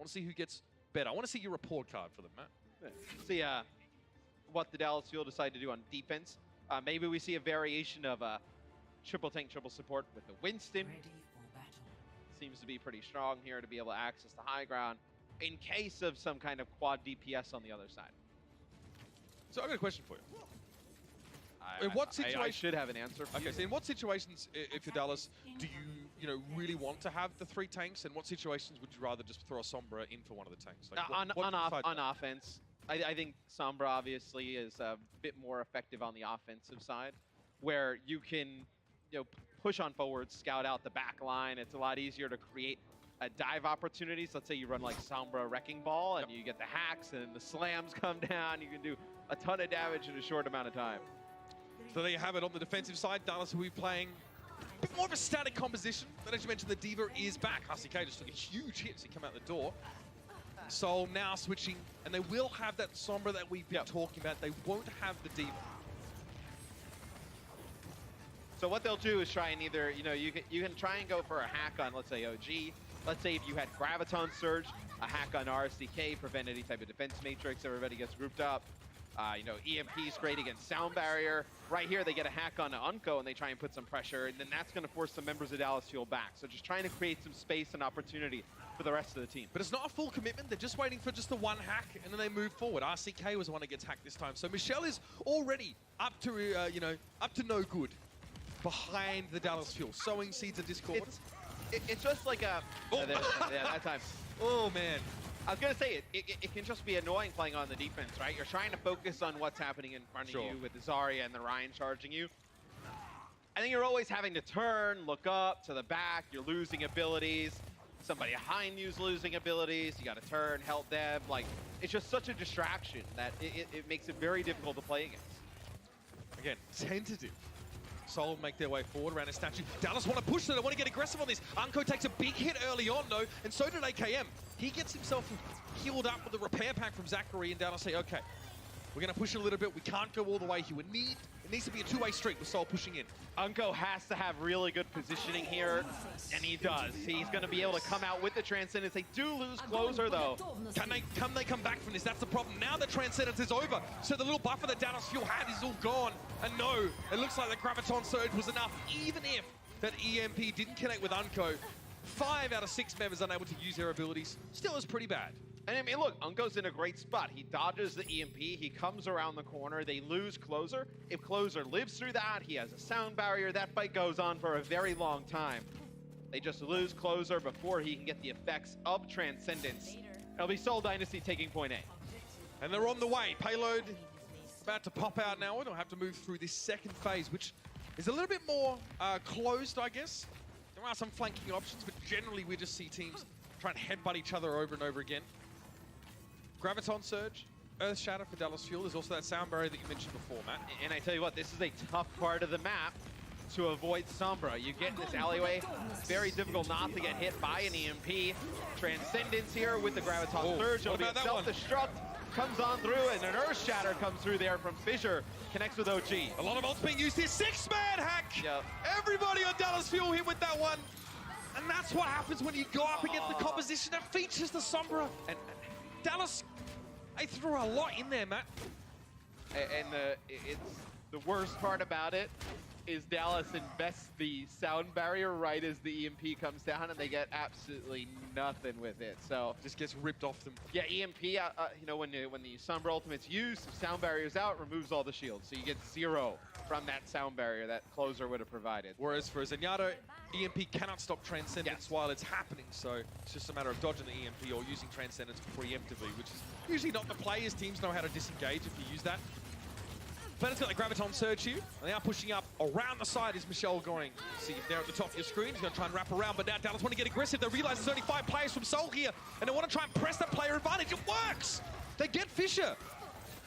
want to see who gets better. I want to see your report card for them, Matt. See what the Dallas Fuel decide to do on defense. Maybe we see a variation of triple tank, triple support with the Winston. Ready for battle. Seems to be pretty strong here to be able to access the high ground in case of some kind of quad DPS on the other side. So I've got a question for you. In what situation? I should have an answer for you. Okay, so in what situations, if you're Dallas, do you really want to have the 3 tanks? And what situations would you rather just throw a Sombra in for one of the tanks? Like, on offense, I think Sombra obviously is a bit more effective on the offensive side, where you can push on forward, scout out the back line. It's a lot easier to create dive opportunities. Let's say you run like Sombra Wrecking Ball, and you get the hacks and the slams come down. You can do a ton of damage in a short amount of time. So there you have it on the defensive side. Dallas will be playing a bit more of a static composition. But as you mentioned, the D.Va is back. RCK just took a huge hit as he came out the door. Sol now switching, and they will have that Sombra that we've been talking about. They won't have the D.Va. So what they'll do is try and either, you can try and go for a hack on, let's say, OG. Let's say if you had Graviton Surge, a hack on RSDK, prevent any type of defense matrix, everybody gets grouped up. EMP is great against Sound Barrier. Right here, they get a hack on Unco, and they try and put some pressure, and then that's going to force some members of Dallas Fuel back. So just trying to create some space and opportunity for the rest of the team. But it's not a full commitment. They're just waiting for just the one hack, and then they move forward. RCK was the one that gets hacked this time. So Michelle is already up to, up to no good behind the Dallas Fuel. Sowing seeds of discord. It's just like a... Oh. that time. Oh, man. I was going to say, it can just be annoying playing on the defense, right? You're trying to focus on what's happening in front of you with the Zarya and the Ryan charging you. I think you're always having to turn, look up, to the back. You're losing abilities. Somebody behind you's losing abilities. You got to turn, help them. Like, it's just such a distraction that it makes it very difficult to play against. Again, tentative. Sol make their way forward around a statue. Dallas want to push them. They want to get aggressive on this. Unco takes a big hit early on, though, and so did AKM. He gets himself healed up with a repair pack from Zachary, and Dallas say, okay, we're going to push it a little bit. We can't go all the way here. It needs to be a two-way street with Sol pushing in. Unco has to have really good positioning here, and he does. He's going to be able to come out with the Transcendence. They do lose Closer, though. Can they come back from this? That's the problem. Now the Transcendence is over, so the little buffer that Dallas Fuel had is all gone. And no, it looks like the Graviton Surge was enough, even if that EMP didn't connect with Unco. 5 out of 6 members unable to use their abilities. Still is pretty bad. And I mean, look, Unco's in a great spot. He dodges the EMP, he comes around the corner, they lose Closer. If Closer lives through that, he has a sound barrier. That fight goes on for a very long time. They just lose Closer before he can get the effects of Transcendence. It'll be Seoul Dynasty taking point A. And they're on the way. Payload about to pop out now. We don't have to move through this second phase, which is a little bit more closed, I guess. There are some flanking options, but generally we just see teams try and headbutt each other over and over again. Graviton Surge, Earth Shatter for Dallas Fuel. There's also that sound barrier that you mentioned before, Matt. And I tell you what, this is a tough part of the map to avoid Sombra. You get in this alleyway, very difficult not to get hit by an EMP. Transcendence here with the Graviton Surge. It'll be a self-destruct. Comes on through, and an Earth Shatter comes through there from Fissure. Connects with OG. A lot of ults being used here. 6-man hack! Yep. Everybody on Dallas Fuel hit with that one. And that's what happens when you go up against the composition that features the Sombra. And Dallas, they threw a lot in there, Matt. And it's the worst part about it is Dallas invests the sound barrier right as the EMP comes down, and they get absolutely nothing with it. So just gets ripped off them. Yeah, EMP. When the Sombra ultimate's used, sound barrier's out, removes all the shields, so you get 0 from that sound barrier that Closer would have provided. Whereas for Zenyatta, EMP cannot stop Transcendence while it's happening, so it's just a matter of dodging the EMP or using Transcendence preemptively, which is usually not the play, as teams know how to disengage if you use that. Planet's got the Graviton Surge here, and they are pushing up. Around the side is Michelle going. See if they're at the top of your screen. He's going to try and wrap around, but now Dallas want to get aggressive. They realize there's only 5 players from Seoul here, and they want to try and press that player advantage. It works! They get Fissure,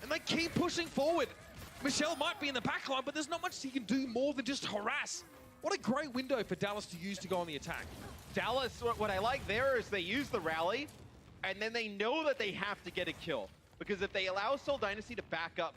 and they keep pushing forward. Michelle might be in the back line, but there's not much he can do more than just harass. What a great window for Dallas to use to go on the attack. Dallas, what I like there is they use the rally, and then they know that they have to get a kill. Because if they allow Seoul Dynasty to back up,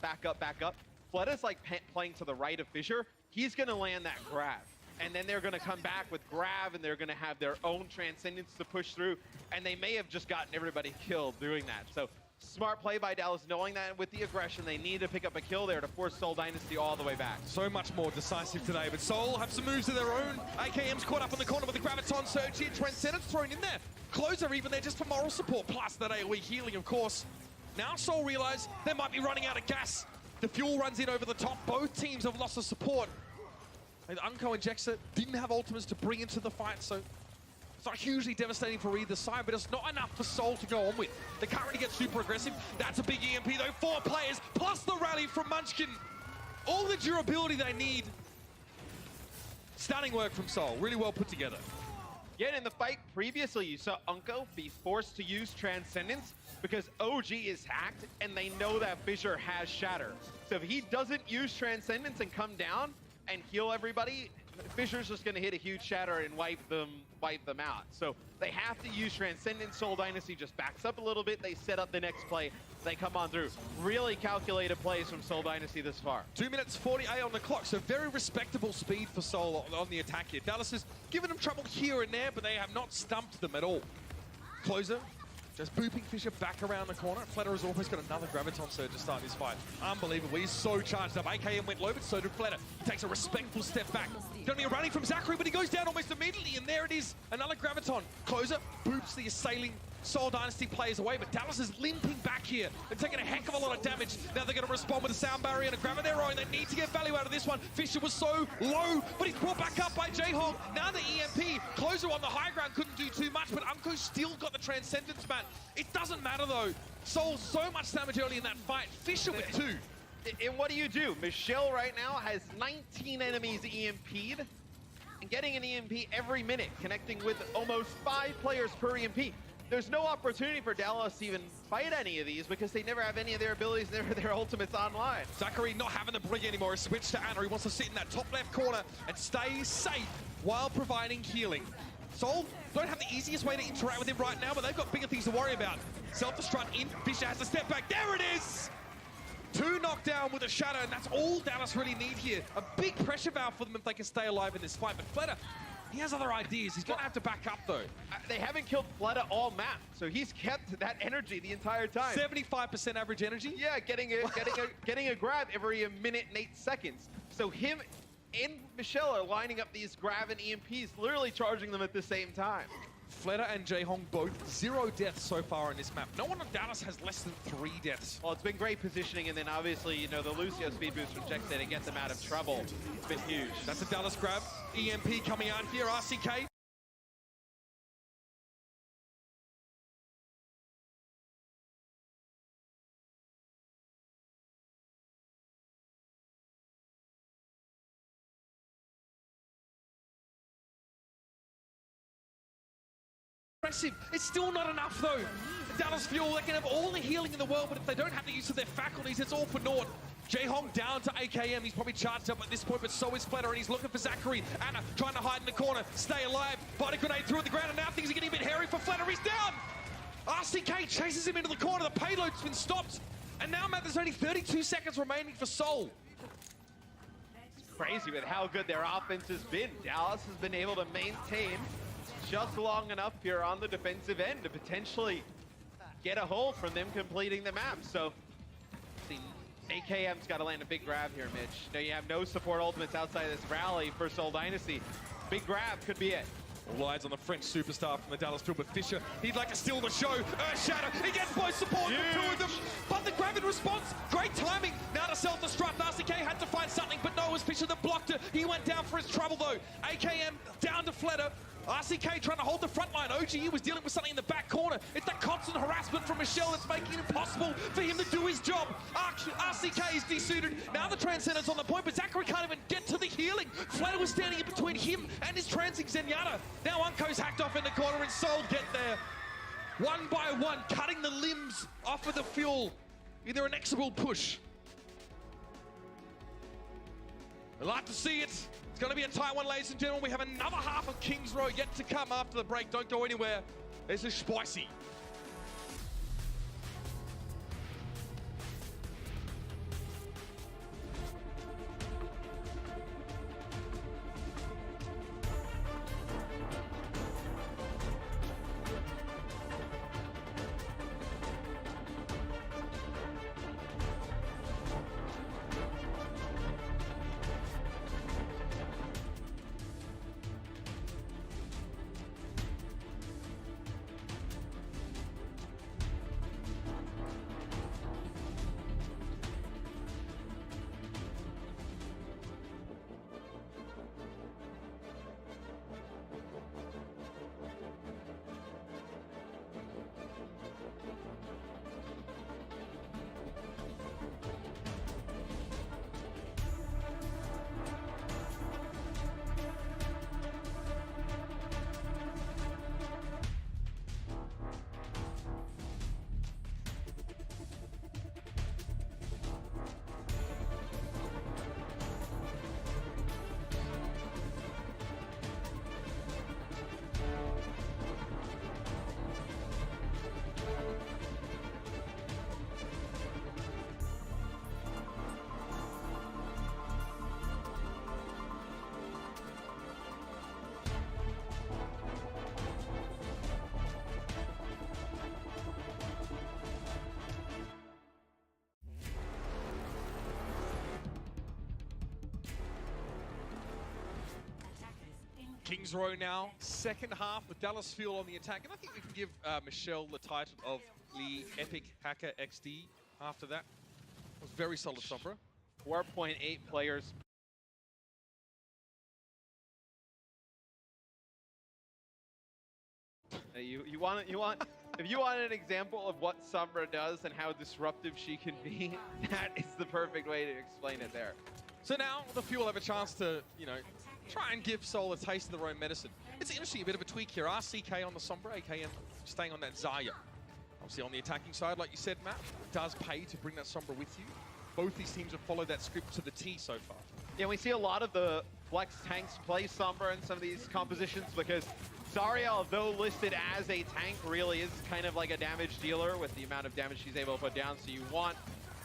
Flood is like playing to the right of Fissure. He's going to land that grab. and then they're going to come back with Grav, and they're going to have their own Transcendence to push through, and they may have just gotten everybody killed doing that. So smart play by Dallas, knowing that with the aggression, they need to pick up a kill there to force Seoul Dynasty all the way back. So much more decisive today, but Seoul have some moves of their own. AKM's caught up in the corner with the Graviton Surge here. Transcendence thrown in there. Closer even there just for moral support, plus that AoE healing, of course. Now Seoul realize they might be running out of gas. The fuel runs in over the top. Both teams have lost the support. And Unco and Jexa didn't have ultimates to bring into the fight, so it's not hugely devastating for either side, but it's not enough for Seoul to go on with. They can't really get super aggressive. That's a big EMP though. 4 players, plus the rally from Munchkin. All the durability they need. Stunning work from Seoul, really well put together. Yet in the fight previously, you saw Unco be forced to use Transcendence because OG is hacked and they know that Fissure has Shatter. So if he doesn't use Transcendence and come down and heal everybody, Fissure's just going to hit a huge Shatter and wipe them out. So they have to use Transcendence. Seoul Dynasty just backs up a little bit. They set up the next play. They come on through. Really calculated plays from Seoul Dynasty this far. 2 minutes 48 on the clock, so very respectable speed for Seoul on the attack here. Dallas has given them trouble here and there, but they have not stumped them at all. Closer, just booping Fissure back around the corner. Fleta has almost got another Graviton Surge to start this fight. Unbelievable, he's so charged up. AKM went low, but so did Fleta. He takes a respectful step back. Gonna be a running from Zachary, but he goes down almost immediately, and there it is, another Graviton. Closer boops the assailing Seoul Dynasty players away, but Dallas is limping back here. They're taking a heck of a lot of damage. Now they're going to respond with a sound barrier and a grab of their own. They need to get value out of this one. Fissure was so low, but he's brought back up by JHong. Now the EMP. Closer on the high ground couldn't do too much, but Unco still got the Transcendence, man. It doesn't matter though. Seoul so much damage early in that fight. Fissure with 2. And what do? Michelle right now has 19 enemies EMP'd and getting an EMP every minute, connecting with almost 5 players per EMP. There's no opportunity for Dallas to even fight any of these because they never have any of their abilities, never their ultimates online. Zachary not having the brig anymore. He switched to Anna. He wants to sit in that top left corner and stay safe while providing healing. Seoul don't have the easiest way to interact with him right now, but they've got bigger things to worry about. Self-destruct in. Fissure has to step back. There it is! 2 knockdown with a Shadow, and that's all Dallas really need here. A big pressure valve for them if they can stay alive in this fight. But Fleta, he has other ideas. He's going to have to back up, though. They haven't killed Fleta all map, so he's kept that energy the entire time. 75% average energy? Yeah, getting a grab every 1 minute and 8 seconds. So him and Michelle are lining up these grab and EMPs, literally charging them at the same time. Fleta and JHong both 0 deaths so far on this map. No one on Dallas has less than 3 deaths. Well, it's been great positioning, and then obviously, you know, the Lucio speed boost from Jexa to get them out of trouble. It's been huge. That's a Dallas grab. EMP coming out here. RCK. It's still not enough though. Dallas Fuel, they can have all the healing in the world, but if they don't have the use of their faculties, it's all for naught. JHong down to AKM. He's probably charged up at this point, but so is Fleta, and he's looking for Zachary. Anna trying to hide in the corner, stay alive. Body grenade through at the ground, and now things are getting a bit hairy for Fleta. He's down. RCK chases him into the corner. The payload's been stopped. And now, Matt, there's only 32 seconds remaining for Seoul. It's crazy with how good their offense has been. Dallas has been able to maintain just long enough here on the defensive end to potentially get a hold from them completing the map. So, see, AKM's got to land a big grab here, Mitch. Now you have no support ultimates outside of this rally for Seoul Dynasty. Big grab could be it. All eyes on the French superstar from the Dallas Field, but Fissure, he'd like to steal the show. Shadow, he gets both support from 2 of them, but the grab in response, great timing. Now to self-destruct, RCK had to find something, but no, it was Fissure that blocked it. He went down for his trouble though. AKM down to Fleta. RCK trying to hold the front line. OGE was dealing with something in the back corner. It's the constant harassment from Michelle that's making it impossible for him to do his job. RCK is desuited. Now the Transcendence on the point, but Zachary can't even get to the healing. Fleta was standing in between him and his Transing Zenyatta. Now Unco's hacked off in the corner, and Seoul get there. 1 by 1, cutting the limbs off of the fuel in their inexorable push. I'd like to see it. It's going to be a tight one, ladies and gentlemen. We have another half of Kings Row yet to come after the break. Don't go anywhere. This is spicy. Kings Row now, second half with Dallas Fuel on the attack. And I think we can give Michelle the title of the Epic Hacker XD after that. It was very solid, Sombra. 4.8 players. If you want an example of what Sombra does and how disruptive she can be, that is the perfect way to explain it there. So now the Fuel have a chance to, you know, try and give Seoul a taste of their own medicine. It's interesting, a bit of a tweak here. RCK on the Sombra, AKM staying on that Zarya. Obviously on the attacking side, like you said, Matt, it does pay to bring that Sombra with you. Both these teams have followed that script to the T so far. Yeah, we see a lot of the flex tanks play Sombra in some of these compositions because Zarya, although listed as a tank, really is kind of like a damage dealer with the amount of damage she's able to put down, so you want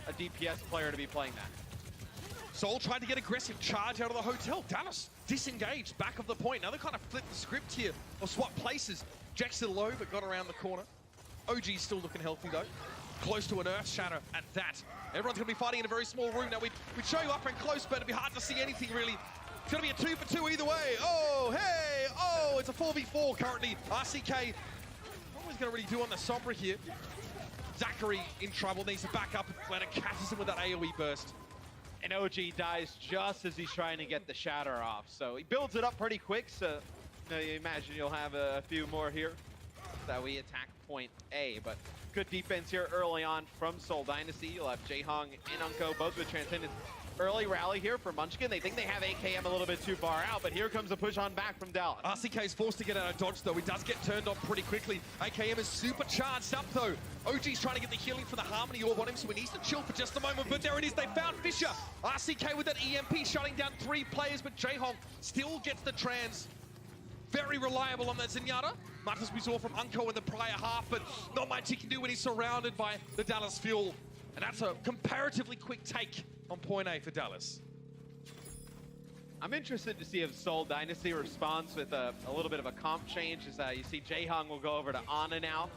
a DPS player to be playing that. Seoul tried to get aggressive, charge out of the hotel. Dallas disengaged, back of the point. Now they kind of flipped the script here, or swap places. Jack's still low, but got around the corner. OG's still looking healthy though. Close to an Earth Shatter at that. Everyone's gonna be fighting in a very small room. Now we'd show you up and close, but it'd be hard to see anything really. It's gonna be a 2 for 2 either way. Oh, hey, oh, it's a 4v4 currently. RCK, what was he gonna really do on the Sombra here? Zachary in trouble, needs to back up and let it catches him with that AoE burst. And OG dies just as he's trying to get the shatter off. So he builds it up pretty quick, so you imagine you'll have a few more here. That we attack point A, but good defense here early on from Seoul Dynasty. You'll have Jaehong and Unko both with Transcendence. Early rally here for Munchkin. They think they have AKM a little bit too far out, but here comes a push on back from Dallas. RCK is forced to get out of dodge though. He does get turned off pretty quickly. AKM is super charged up though. OG's trying to get the healing for the Harmony orb on him, so he needs to chill for just a moment, but there it is. They found Fisher. RCK with that EMP shutting down 3 players, but Jaehong still gets the trans. Very reliable on that Zenyatta, much as we saw from Unko in the prior half, but not much he can do when he's surrounded by the Dallas Fuel. And that's a comparatively quick take on point A for Dallas. I'm interested to see if Seoul Dynasty responds with a little bit of a comp change. As you see Jaehong will go over to Ana now.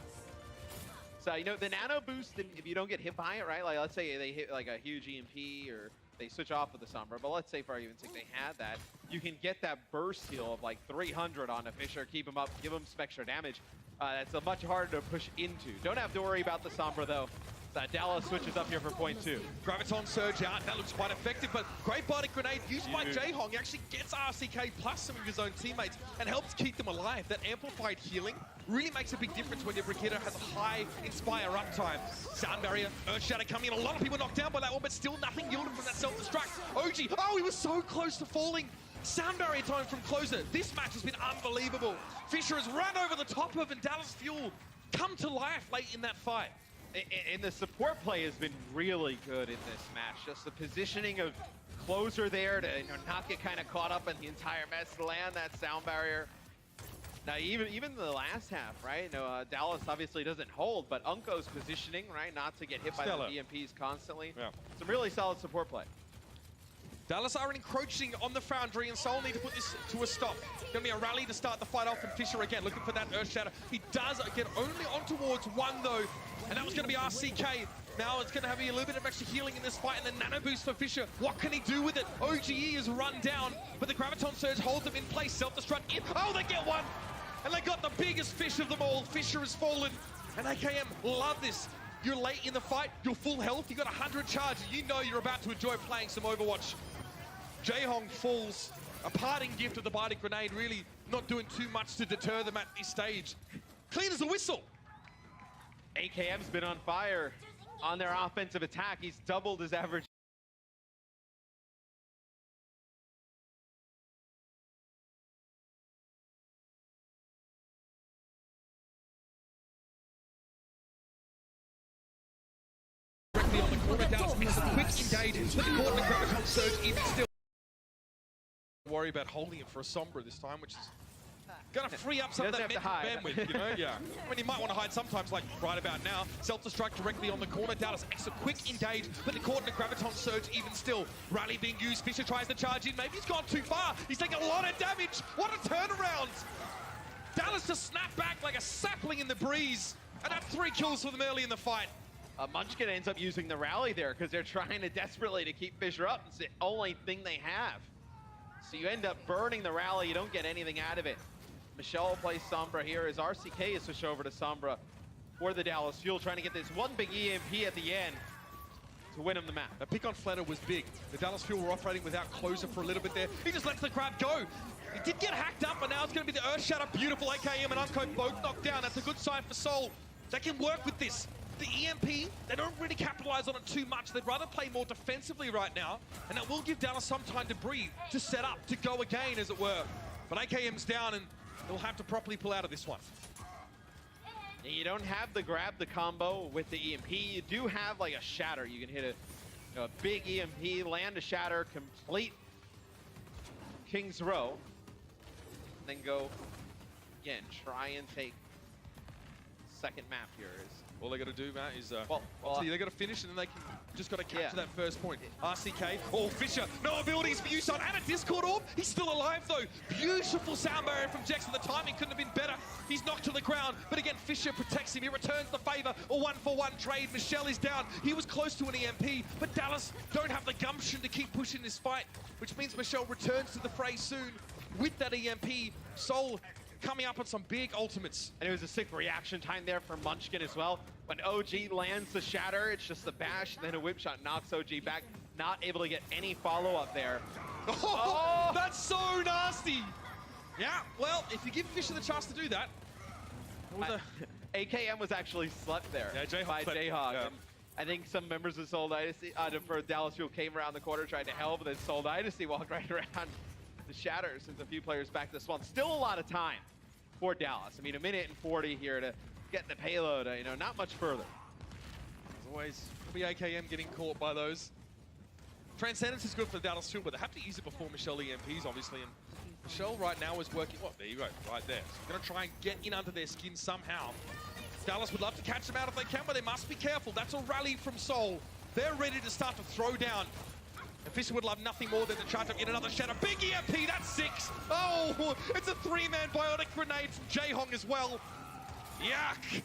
So, you know, the nano boost, if you don't get hit by it, right? Like, let's say they hit like a huge EMP or they switch off with the Sombra, but let's say for argument's sake they had that, you can get that burst heal of like 300 on a Fisher, keep him up, give him some extra damage. That's a much harder to push into. Don't have to worry about the Sombra though. Dallas switches up here for point 2. Graviton surge out, that looks quite effective, but great body grenade used by Jaehong actually gets RCK plus some of his own teammates and helps keep them alive. That amplified healing really makes a big difference when your Brigitte has a high Inspire uptime. Sound barrier, Earth Shatter coming in, a lot of people knocked down by that one, but still nothing yielded from that self-destruct. OG, oh, he was so close to falling. Sound barrier time from Closer. This match has been unbelievable. Fisher has run over the top of, and Dallas Fuel come to life late in that fight. And the support play has been really good in this match. Just the positioning of Closer there to not get kind of caught up in the entire mess, to land that sound barrier. Now, even the last half, right? Dallas obviously doesn't hold, but Unko's positioning, right? Not to get hit by the EMPs constantly. Yeah. Some really solid support play. Dallas are encroaching on the Foundry, and Seoul need to put this to a stop. Gonna be a rally to start the fight off, and Fisher again looking for that Earth Shatter. He does get only on towards one though, and that was gonna be RCK. Now it's gonna have a little bit of extra healing in this fight, and the nano boost for Fisher. What can he do with it? OGE is run down, but the Graviton Surge holds him in place. Self-destruct in. Oh, they get one! And they got the biggest fish of them all. Fisher has fallen, and AKM love this. You're late in the fight, you're full health, you got 100 charges. You know you're about to enjoy playing some Overwatch. Jaehong falls, a parting gift of the Bardic Grenade, really not doing too much to deter them at this stage. Clean as a whistle. AKM's been on fire on their offensive attack. He's doubled his average. Directly on the corner, Dallas makes a quick engage, but the corner Graviton Surge even still. Worry about holding it for a Sombra this time, which is gonna free up some of that mental bandwidth, you know? Yeah. I mean, you might want to hide sometimes, like right about now. Self-destruct directly on the corner. Dallas makes a quick engage, but the corner Graviton Surge even still. Rally being used. Fisher tries to charge in. Maybe he's gone too far. He's taking a lot of damage. What a turnaround! Dallas just snapped back like a sapling in the breeze, and that's 3 kills for them early in the fight. Munchkin ends up using the rally there because they're trying to desperately to keep Fisher up. It's the only thing they have. So you end up burning the rally. You don't get anything out of it. Michelle plays Sombra here as RCK is switched over to Sombra for the Dallas Fuel, trying to get this one big EMP at the end to win him the map. The pick on Flatter was big. The Dallas Fuel were operating without closer for a little bit there. He just lets the grab go. He did get hacked up, but now it's going to be the Earth Shatter. Beautiful. AKM and Unco both knocked down. That's a good sign for Soul. They can work with this. The EMP, they don't really capitalize on it too much. They'd rather play more defensively right now, and that will give Dallas some time to breathe, to set up, to go again, as it were. But AKM's down, and they'll have to properly pull out of this one. And you don't have the grab the combo with the EMP. You do have like a shatter. You can hit a big EMP, land a shatter, complete King's Row, and then go again, try and take second map here. All they got to do, Matt, is they got to finish, and then they can just got to capture that first point. RCK, Fisher, no abilities for Yuson, and a Discord Orb. He's still alive, though. Beautiful sound barrier from Jackson. The timing couldn't have been better. He's knocked to the ground, but again, Fisher protects him. He returns the favor. A 1-for-1 trade. Michelle is down. He was close to an EMP, but Dallas don't have the gumption to keep pushing this fight, which means Michelle returns to the fray soon with that EMP. Soul coming up on some big ultimates. And it was a sick reaction time there for Munchkin as well. When OG lands the shatter, it's just the bash, and then a whip shot knocks OG back. Not able to get any follow-up there. Oh, that's so nasty. Yeah, well, if you give Fisher the chance to do that. AKM was actually slept there by Jayhong. Yeah. I think some members of Soul Dynasty, for Dallas Fuel, came around the corner, tried to help, but then Soul Dynasty walked right around the shatter, since a few players back to spawn. Still a lot of time for Dallas. I mean, 1 minute and 40 here to get the payload, not much further. As always, it'll be AKM getting caught by those. Transcendence is good for the Dallas Fuel, but they have to ease it before Michelle EMPs, obviously. And Michelle right now is working, there you go, right there. So we're gonna try and get in under their skin somehow. Dallas would love to catch them out if they can, but they must be careful. That's a rally from Soul. They're ready to start to throw down. And Fisher would love nothing more than to charge up yet another shatter. Big EMP, that's 6. Oh, it's a 3-man bionic grenade from Jayhong as well. Yuck.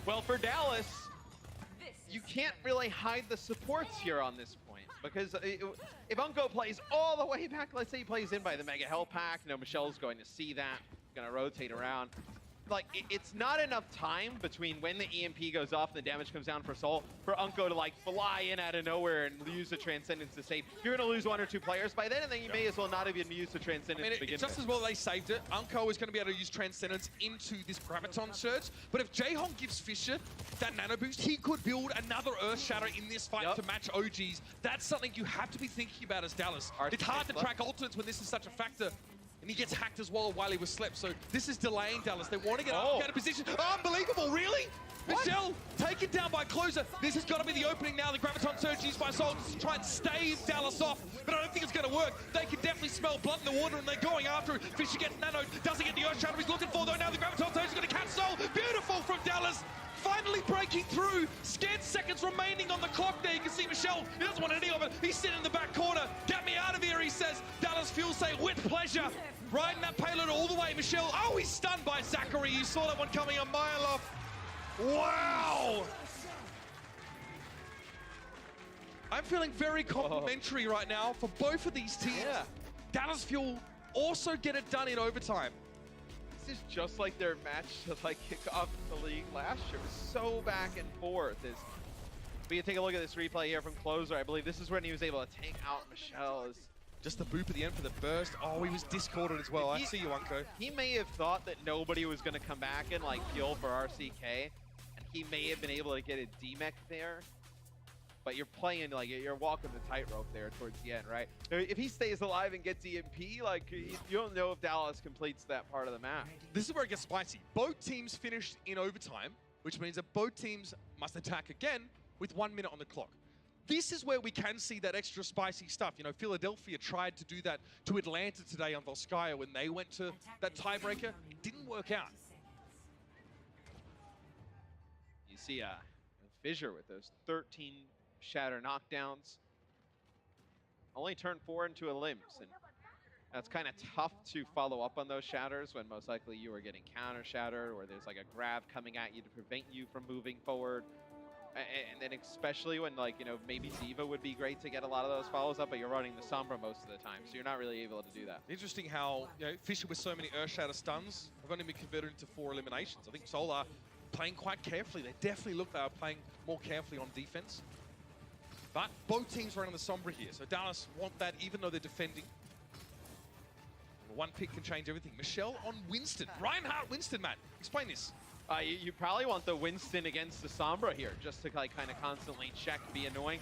Well, for Dallas, you can't really hide the supports here on this point, because if Unco plays all the way back, let's say he plays in by the Mega Hell Pack, Michelle's going to see that, going to rotate around. Like, it's not enough time between when the EMP goes off and the damage comes down for Soul for Unco to, like, fly in out of nowhere and use the Transcendence to save. You're going to lose 1 or 2 players by then, and then you may as well not even use the Transcendence to begin just with. as well they saved it. Unco is going to be able to use Transcendence into this Graviton Surge, but if Jayhong gives Fisher that nano boost, he could build another Earth Shatter in this fight to match OGs. That's something you have to be thinking about as Dallas. It's hard to track ultimates when this is such a factor. And he gets hacked as well while he was slept, so this is delaying Dallas. They want to get out of position. Unbelievable, really? What? Michelle taken down by Closer. This has got to be the opening now. The Graviton Surge used by Soul to try and stave Dallas off, but I don't think it's going to work. They can definitely smell blood in the water, and they're going after it. Fisher gets nano, doesn't get the Earth Shatter he's looking for, though. Now the Graviton Surge is going to catch Soul. Beautiful from Dallas. Finally breaking through. Scared seconds remaining on the clock there. You can see Michelle, he doesn't want any of it. He's sitting in the back corner. Get me out of here, he says. Dallas Fuel say, with pleasure. Riding that payload all the way, Michelle. Oh, he's stunned by Zachary. You saw that one coming a mile off. Wow. I'm feeling very complimentary right now for both of these teams. Yeah. Dallas Fuel also get it done in overtime. This is just like their match to like kick off the league last year. It was so back and forth. We can take a look at this replay here from Closer. I believe this is when he was able to take out Michelle. Just the boop at the end for the burst. Oh, he was discorded as well. I see you, Unco. He may have thought that nobody was going to come back and like heal for RCK, and he may have been able to get a DMEC there. But you're playing, like, you're walking the tightrope there towards the end, right? If he stays alive and gets EMP, like, you don't know if Dallas completes that part of the map. This is where it gets spicy. Both teams finished in overtime, which means that both teams must attack again with 1 minute on the clock. This is where we can see that extra spicy stuff. Philadelphia tried to do that to Atlanta today on Volskaya when they went to that tiebreaker. It didn't work out. You see a fissure with those 13 shatter knockdowns. Only turned 4 into a limbs, and that's kind of tough to follow up on those shatters when most likely you are getting counter shattered or there's like a grab coming at you to prevent you from moving forward. And then especially when, like, you know, maybe Ziva would be great to get a lot of those follows up, but you're running the Sombra most of the time, so you're not really able to do that. Interesting how, you know, Fisher with so many Earthshatter stuns have only been converted into 4 eliminations. I think Solar playing quite carefully. They definitely look they are playing more carefully on defense. But both teams are running the Sombra here, so Dallas want that even though they're defending. One pick can change everything. Michelle on Winston. Reinhardt Winston, Matt. Explain this. You probably want the Winston against the Sombra here, just to like kind of constantly check, be annoying.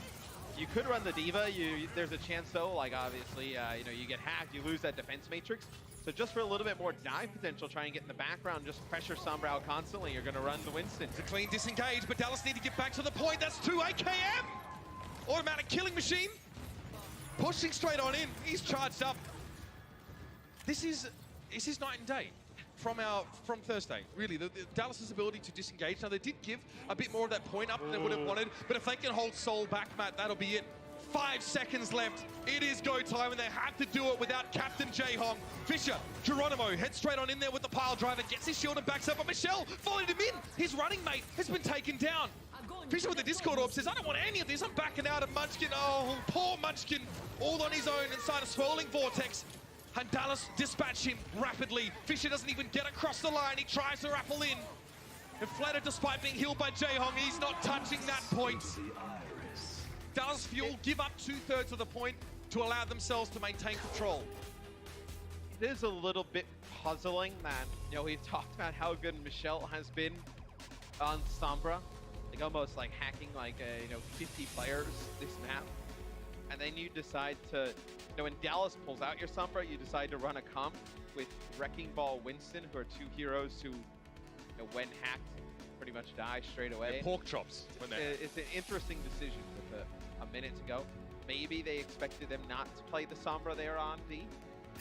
You could run the D.Va. There's a chance though, like obviously, you know, you get hacked, you lose that defense matrix. So just for a little bit more dive potential, try and get in the background, just pressure Sombra out constantly. You're going to run the Winston. It's a clean disengage, but Dallas need to get back to the point. That's 2 AKM. Automatic killing machine. Pushing straight on in. He's charged up. This is night and day from Thursday. Really, the Dallas's ability to disengage. Now they did give a bit more of that point up than they would have wanted, but if they can hold Soul back, Matt, that'll be it. 5 seconds left. It is go time, and they have to do it without Captain JayHong. Fisher, Geronimo heads straight on in there with the pile driver, gets his shield and backs up, but Michelle followed him in. His running mate has been taken down. Fisher with the Discord orb says, I don't want any of this. I'm backing out of Munchkin. Oh, poor Munchkin, all on his own inside a swirling vortex. And Dallas dispatch him rapidly. Fisher doesn't even get across the line. He tries to rappel in. And Flatter, despite being healed by JayHong, he's not touching that point. Does Fuel give up 2/3 of the point to allow themselves to maintain control? It is a little bit puzzling, man. You know, we've talked about how good Michelle has been on Sombra. Like almost like hacking like, you know, 50 players this map. And then you decide to, you know, when Dallas pulls out your Sombra, you decide to run a comp with Wrecking Ball Winston, who are 2 heroes who, you know, when hacked, pretty much die straight away. Yeah, pork chops. It's an interesting decision with a minute to go. Maybe they expected them not to play the Sombra there on D,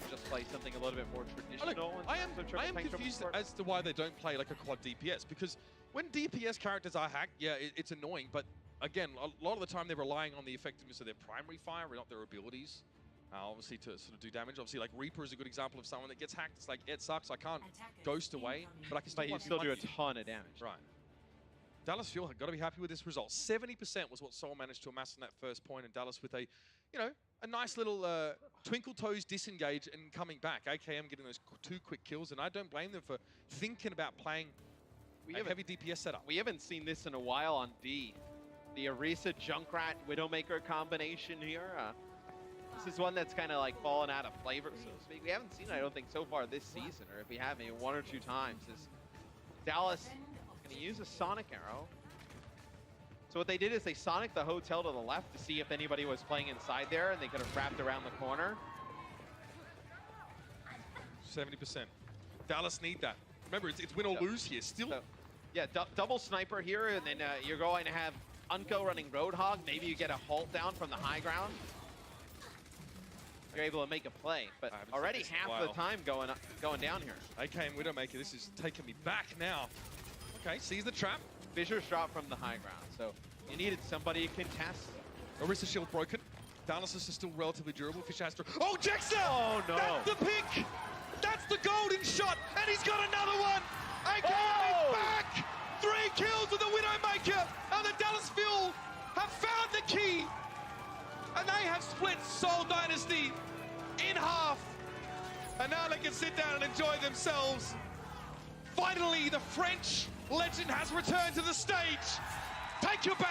just play something a little bit more traditional. I am confused as to why they don't play like a quad DPS, because when DPS characters are hacked, yeah, it's annoying, but again, a lot of the time they're relying on the effectiveness of their primary fire, not their abilities. Obviously to sort of do damage. Obviously, like Reaper is a good example of someone that gets hacked. It's like, it sucks, I can't ghost away, but I can still, do a ton of damage. Right. Dallas Fuel have got to be happy with this result. 70% was what Soul managed to amass in that first point, and Dallas with a, you know, a nice little twinkle toes disengage and coming back. AKM getting those 2 quick kills, and I don't blame them for thinking about playing a heavy DPS setup. We haven't seen this in a while on D. The Orisa Junkrat Widowmaker combination here. This is one that's kind of like fallen out of flavor, so to speak. We haven't seen it, I don't think, so far this season, or if we have, maybe 1 or 2 times. Is Dallas going to use a Sonic Arrow? So what they did is they Sonic the hotel to the left to see if anybody was playing inside there, and they could have wrapped around the corner. 70%. Dallas need that. Remember, it's win or lose here. Still. So, yeah, double sniper here, and then you're going to have Unco running Roadhog. Maybe you get a halt down from the high ground. You're able to make a play, but already half the time going down here. AKM Widowmaker, this is taking me back now. Okay, sees the trap. Fisher's dropped from the high ground, so you needed somebody to contest. Orisa shield broken. Dallas is still relatively durable. Fisher has to... Oh, Jexter! Oh, no. That's the pick! That's the golden shot, and he's got another one! AKM is back! 3 kills with the Widowmaker, and the Dallas Fuel have found the key! And they have split Seoul Dynasty in half. And now they can sit down and enjoy themselves. Finally, the French legend has returned to the stage. Take your bow.